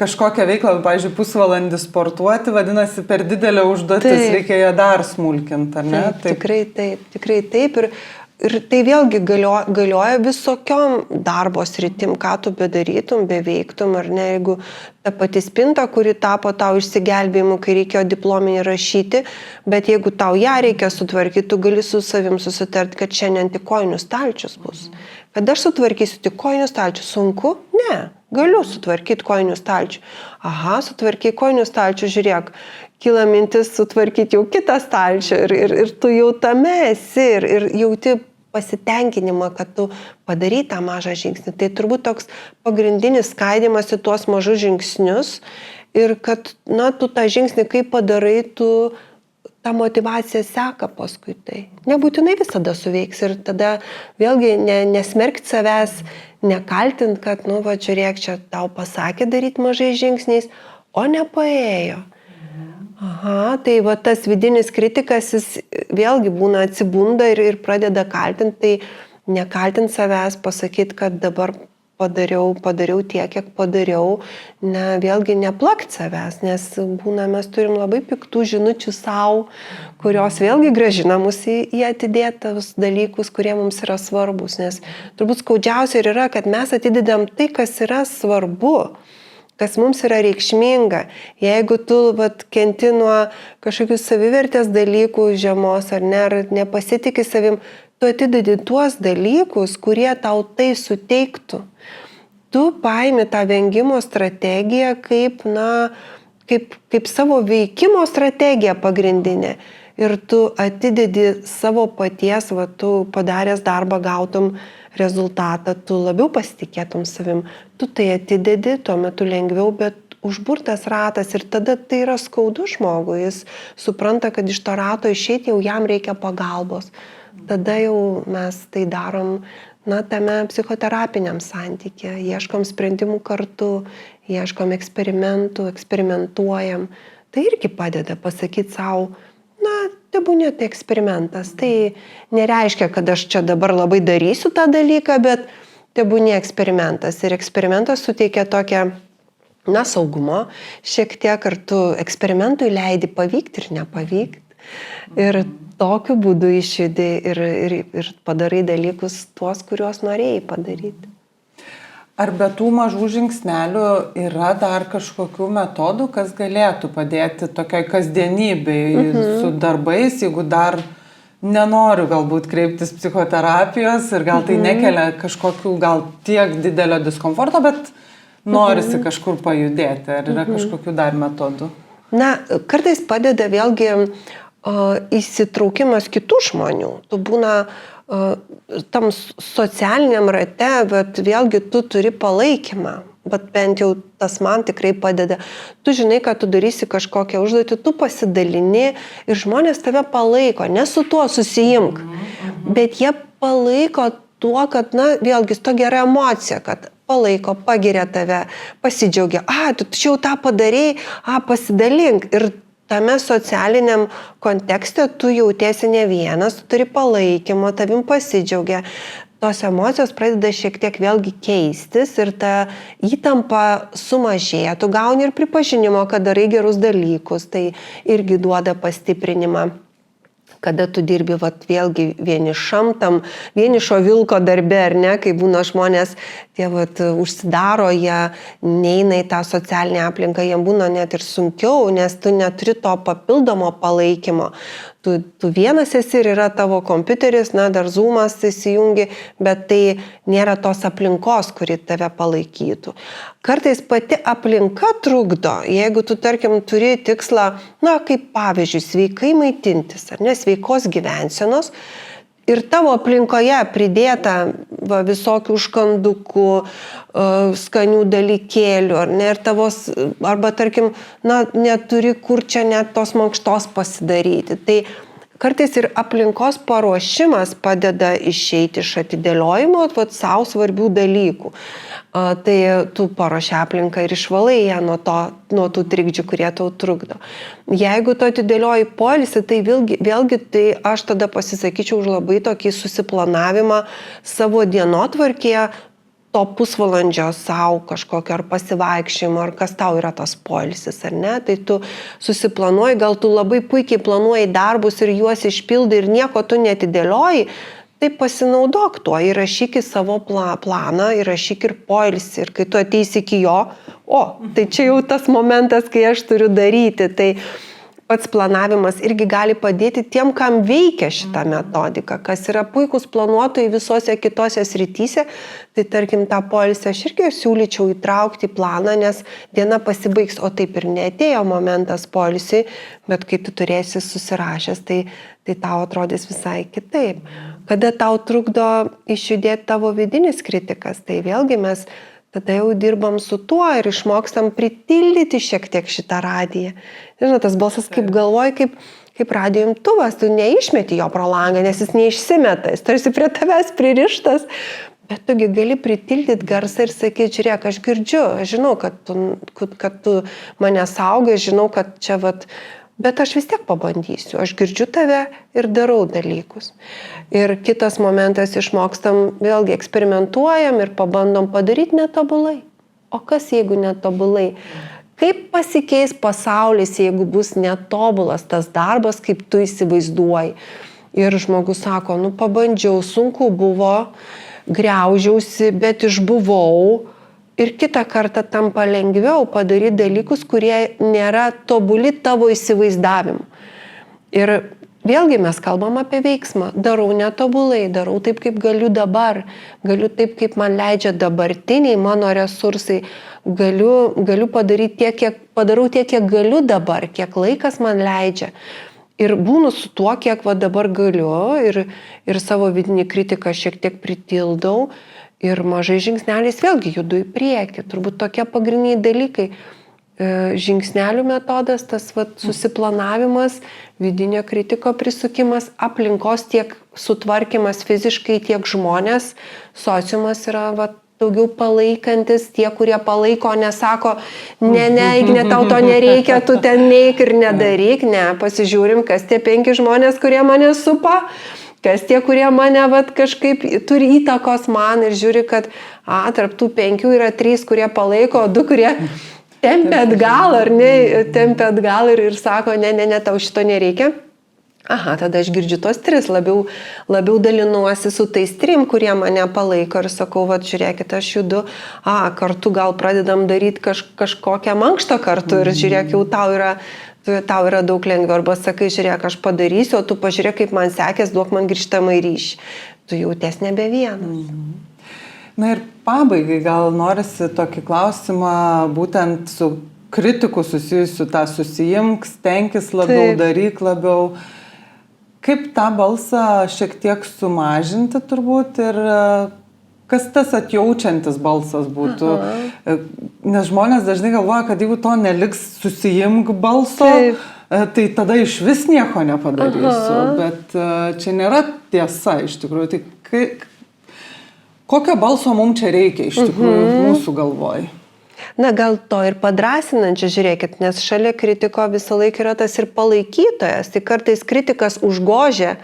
kažkokią veiklą, pavyzdžiui, pusvalandį sportuoti, vadinasi, per didelę užduotis, reikia ją dar smulkinti, ar ne? Taip. Tikrai taip. Ir tai vėlgi galioja visokiom darbo sritim, ką tu bedarytum, beveiktum, ar ne, jeigu ta pati spinta, kuri tapo tau išsigelbėjimu, kai reikėjo diplominį rašyti, bet jeigu tau ją reikia sutvarkyti, tu gali su savim susitarti, kad šiandien tik kojinių stalčius bus. Kad aš sutvarkysiu tik kojinių stalčių, sunku? Ne, galiu sutvarkyti kojinių stalčių. Aha, sutvarkiai kojinių stalčių, žiūrėk, kyla mintis sutvarkyti jau kitą stalčių ir tu jau tame esi ir jauti pasitenkinimą, kad tu padarai tą mažą žingsnį. Tai turbūt toks pagrindinis skaidimas į tuos mažus žingsnius ir kad, tu tą žingsnį, kai padarai, tu ta motyvacija seka paskui tai. Nebūtinai visada suveiks ir tada vėlgi nesmerkti savęs, nekaltint, kad, žiūrėk, čia tau pasakė daryti mažais žingsniais, o nepaėjo. Aha, tai tas vidinis kritikas, jis vėlgi būna atsibunda ir pradeda kaltinti, tai nekaltinti savęs, pasakyti, kad dabar padariau tiek, kiek padariau, vėlgi neplakti savęs, nes mes turim labai piktų žinučių savo, kurios vėlgi grąžina mus į atidėtus dalykus, kurie mums yra svarbus, nes turbūt skaudžiausia ir yra, kad mes atidedam tai, kas yra svarbu, kas mums yra reikšminga. Jeigu tu kenti nuo kažkokių savivertės dalykų žemos ar nepasitikį savim, tu atidedi tuos dalykus, kurie tau tai suteiktų. Tu paimi tą vengimo strategiją kaip savo veikimo strategiją pagrindinė. Ir tu atidedi savo paties, tu padaręs darbą gautum rezultatą, tu labiau pasitikėtum savim. Tu tai atidedi, tuo metu lengviau, bet užburtas ratas ir tada tai yra skaudu žmogui. Jis supranta, kad iš to rato išeiti jau jam reikia pagalbos. Tada jau mes tai darom tame psichoterapiniam santykė. Ieškom sprendimų kartu, ieškom eksperimentų, eksperimentuojam. Tai irgi padeda pasakyti savo, tebūnė tai eksperimentas. Tai nereiškia, kad aš čia dabar labai darysiu tą dalyką, bet tebūnė eksperimentas. Ir eksperimentas suteikia tokią, saugumo šiek tiek, ar tu eksperimentui leidi pavykti ir nepavykti. Ir tokiu būdu išjudi ir padarai dalykus tuos, kuriuos norėjai padaryti. Ar be tų mažų žingsnelių yra dar kažkokių metodų, kas galėtų padėti tokiai kasdienybei su darbais, jeigu dar nenoriu galbūt kreiptis psichoterapijos ir gal tai nekelia kažkokių gal tiek didelio diskomforto, bet norisi kažkur pajudėti. Ar yra kažkokių dar metodų? Kartais padeda vėlgi įsitraukimas kitų žmonių. Tu būna tam socialiniam rate, bet vėlgi tu turi palaikymą. Bet bent jau tas man tikrai padeda. Tu žinai, kad tu darysi kažkokią užduotį, tu pasidalini ir žmonės tave palaiko. Ne su tuo susijimk, bet jie palaiko tuo, kad, vėlgi, su to gera emocija, kad palaiko, pagiria tave, pasidžiaugia. Tu jau tą padarei, pasidalink. Ir tame socialiniam kontekste tu jautiesi ne vienas, tu turi palaikymą, tavim pasidžiaugia. Tos emocijos pradeda šiek tiek vėlgi keistis ir ta įtampa sumažėja. Tu gauni ir pripažinimo, kad darai gerus dalykus, tai irgi duoda pastiprinimą. Kada tu dirbi vėlgi vienišo vilko darbe, ar ne, kai būna žmonės, tie užsidaro, jie neina į tą socialinę aplinką, jiem būna net ir sunkiau, nes tu neturi to papildomo palaikymo. Tu vienas esi ir yra tavo kompiuteris, dar Zoomas įsijungi, bet tai nėra tos aplinkos, kuri tave palaikytų. Kartais pati aplinka trukdo, jeigu tu, tarkim, turi tikslą, kaip pavyzdžiui, sveikai maitintis, ar ne, sveikos gyvensenos, ir tavo aplinkoje pridėta visokių užkandukų, skanių dalykėlių, ar ne, arba, tarkim, neturi kur čia net tos mankštos pasidaryti. Tai kartais ir aplinkos paruošimas padeda išeiti iš atidėliojimo, savo svarbių dalykų. Tai tu paruoši aplinką ir išvalai ją nuo tų trikdžių, kurie tau trukdo. Jeigu tu atidėlioji poilsį, tai vėlgi tai aš tada pasisakyčiau už labai tokį susiplanavimą savo dienotvarkėje, to pusvalandžio savo kažkokio ar pasivaikščiojimo, ar kas tau yra tas poilsis, ar ne? Tai tu susiplanuoji, gal tu labai puikiai planuoji darbus ir juos išpildai ir nieko tu netidėlioji, tai pasinaudok tuo, įrašyk į savo planą, įrašyk ir poilsį. Ir kai tu ateisi iki jo, tai čia jau tas momentas, kai aš turiu daryti. Tai pats planavimas irgi gali padėti tiem, kam veikia šitą metodiką, kas yra puikus planuotojai visose kitose srityse. Tai tarkim, tą poilsį aš irgi siūlyčiau įtraukti į planą, nes diena pasibaigs, o taip ir neatėjo momentas poilsiui, bet kai tu turėsi susirašęs, tai tau atrodys visai kitaip. Kada tau trukdo išjudėti tavo vidinis kritikas, tai vėlgi mes tada jau dirbam su tuo ir išmokstam pritildyti šiek tiek šitą radiją. Žinai, tas balsas kaip galvoji, kaip radijo imtuvas, tu neišmeti jo pro langą, nes jis neišsimeta, jis tarsi prie tavęs pririštas, bet tugi gali pritildyti garsą ir sakyti, žiūrėk, aš girdžiu, aš žinau, kad tu mane saugai, žinau, kad čia bet aš vis tiek pabandysiu, aš girdžiu tave ir darau dalykus. Ir kitas momentas, išmokstam, vėlgi eksperimentuojam ir pabandom padaryti netobulai. O kas jeigu netobulai? Kaip pasikeis pasaulis, jeigu bus netobulas tas darbas, kaip tu įsivaizduoji? Ir žmogus sako, pabandžiau, sunku buvo, griaužiausi, bet išbuvau. Ir kitą kartą tampa lengviau padaryti dalykus, kurie nėra tobuli tavo įsivaizdavimu. Ir vėlgi mes kalbam apie veiksmą. Darau netobulai, darau taip, kaip galiu dabar. Galiu taip, kaip man leidžia dabartiniai mano resursai. Galiu padaryti padarau tiek, kiek galiu dabar, kiek laikas man leidžia. Ir būnu su tuo, kiek dabar galiu ir savo vidinį kritiką šiek tiek pritildau. Ir mažai žingsneliais vėlgi judu į priekį. Turbūt tokie pagrindiniai dalykai. Žingsnelių metodas, tas susiplanavimas, vidinio kritiko prisukimas, aplinkos tiek sutvarkymas fiziškai, tiek žmonės. Sociumas yra daugiau palaikantis, tie, kurie palaiko, nesako, ne, Igne, tau to nereikia, tu ten neik ir nedaryk. Ne, pasižiūrim, kas tie 5 žmonės, kurie mane supa. Kas tie, kurie mane kažkaip turi įtakos man ir žiūri, kad tarp tų 5 yra 3, kurie palaiko, 2, kurie tempia atgal, ar ne, tempia atgal ir sako, ne, tau šito nereikia. Tada aš girdžiu tos 3, labiau dalinuosi su tais 3, kurie mane palaiko ir sakau, žiūrėkit, aš judu, kartu gal pradedam daryti kažkokią mankštą kartu ir žiūrėk, jau tau yra daug lengviau, arba sakai, žiūrėk, aš padarysiu, o tu pažiūrėk, kaip man sekės, duok man grįžtamą ryšį. Tu jauties nebe vienas. Na ir pabaigai gal norisi tokį klausimą būtent su kritiku susijusiu, tą susijimk, stenkis labiau, daryk labiau. Kaip tą balsą šiek tiek sumažinti turbūt ir kas tas atjaučiantis balsas būtų? Nes žmonės dažnai galvoja, kad jeigu to neliks susijimk balso, tai tada iš vis nieko nepadarysiu. Bet čia nėra tiesa iš tikrųjų. Tai kokio balso mums čia reikia iš tikrųjų mūsų galvoj? Na, gal to ir padrasinančia, žiūrėkit, nes šalia kritiko visą laiką yra tas ir palaikytojas. Tai kartais kritikas užgožia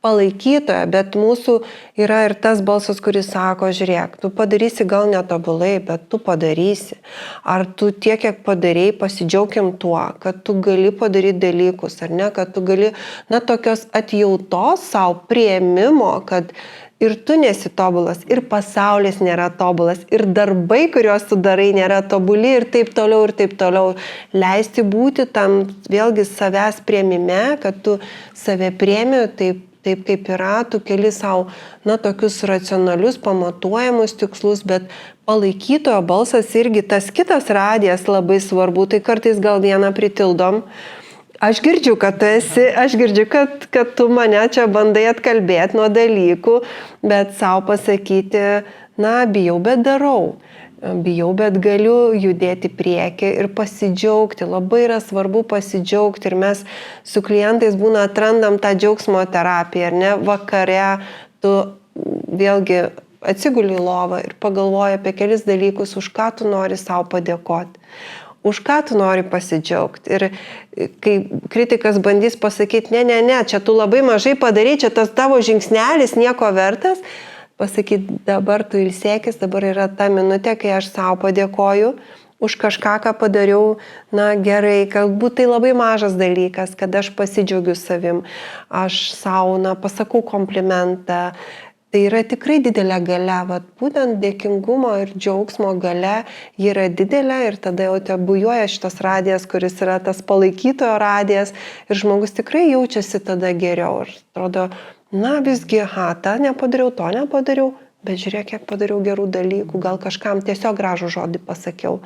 palaikytoją, bet mūsų yra ir tas balsas, kuris sako, žiūrėk, tu padarysi gal netobulai, bet tu padarysi. Ar tu tiek, kiek padarėjai, pasidžiaugiam tuo, kad tu gali padaryti dalykus, ar ne, kad tu gali, tokios atjautos savo priėmimo, kad ir tu nesi tobulas, ir pasaulis nėra tobulas, ir darbai, kuriuos tu darai, nėra tobuli ir taip toliau, ir taip toliau. Leisti būti tam vėlgi savęs priėmime, kad tu save priėmi taip kaip yra, tu keli savo, tokius racionalius, pamatuojamus tikslus, bet palaikytojo balsas irgi tas kitas radijas labai svarbu, tai kartais gal vieną pritildom. Aš girdžiu, kad tu esi, kad tu mane čia bandai atkalbėti nuo dalykų, bet savo pasakyti, bijau, bet darau. bijau, bet galiu judėti prieki ir pasidžiaugti. Labai yra svarbu pasidžiaugti ir mes su klientais būna atrandam tą džiaugsmo terapiją, ar ne, vakare tu vėlgi atsiguli į lovą ir pagalvoji apie kelis dalykus, už ką tu nori savo padėkoti. Už ką tu nori pasidžiaugti. Ir kai kritikas bandys pasakyti, ne, čia tu labai mažai padarai, čia tas tavo žingsnelis nieko vertas, pasakyti, dabar tu ilsėkis, dabar yra ta minutė, kai aš savo padėkoju už kažką, ką padariau, gerai, galbūt tai labai mažas dalykas, kad aš pasidžiaugiu savim, aš savo, pasakau komplimentą. Tai yra tikrai didelė galia, būtent dėkingumo ir džiaugsmo galia, ji yra didelė ir tada jau te bujuoja šitas radijas, kuris yra tas palaikytojo radijas ir žmogus tikrai jaučiasi tada geriau ir atrodo, visgi, tą nepadariau, to nepadariau, bet žiūrėk, kiek padariau gerų dalykų, gal kažkam tiesiog gražų žodį pasakiau.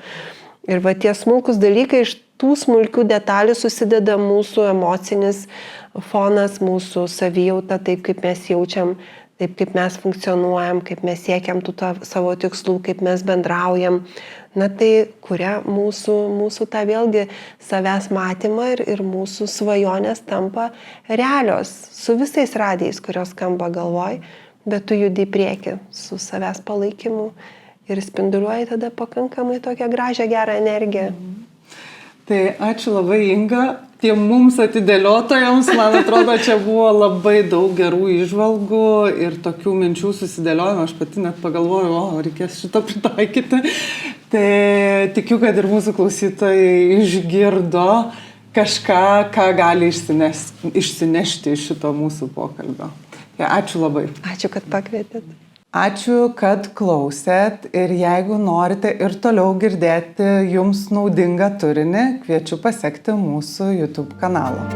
Ir tie smulkus dalykai, iš tų smulkių detalių susideda mūsų emocinis fonas, mūsų savijauta, taip kaip mes jaučiam, taip kaip mes funkcionuojam, kaip mes siekiam tų savo tikslų, kaip mes bendraujam. Tai kuria mūsų tą vėlgi savęs matymą ir mūsų svajonės tampa realios su visais radijais, kurios skamba galvoj, bet tu judi į priekį su savęs palaikymu ir spinduliuoji tada pakankamai tokią gražią, gerą energiją. Tai ačiū labai, Inga. Tiem mums atidėliotojams, man atrodo, čia buvo labai daug gerų įžvalgų ir tokių minčių susidėliojimo. Aš pati net pagalvojau, reikės šitą pritaikyti. Tai tikiu, kad ir mūsų klausytojai išgirdo kažką, ką gali išsinešti iš šito mūsų pokalbio. Tai ačiū labai. Ačiū, kad pakvietėt. Ačiū, kad klausėt ir jeigu norite ir toliau girdėti jums naudingą turinį, kviečiu pasekti mūsų YouTube kanalą.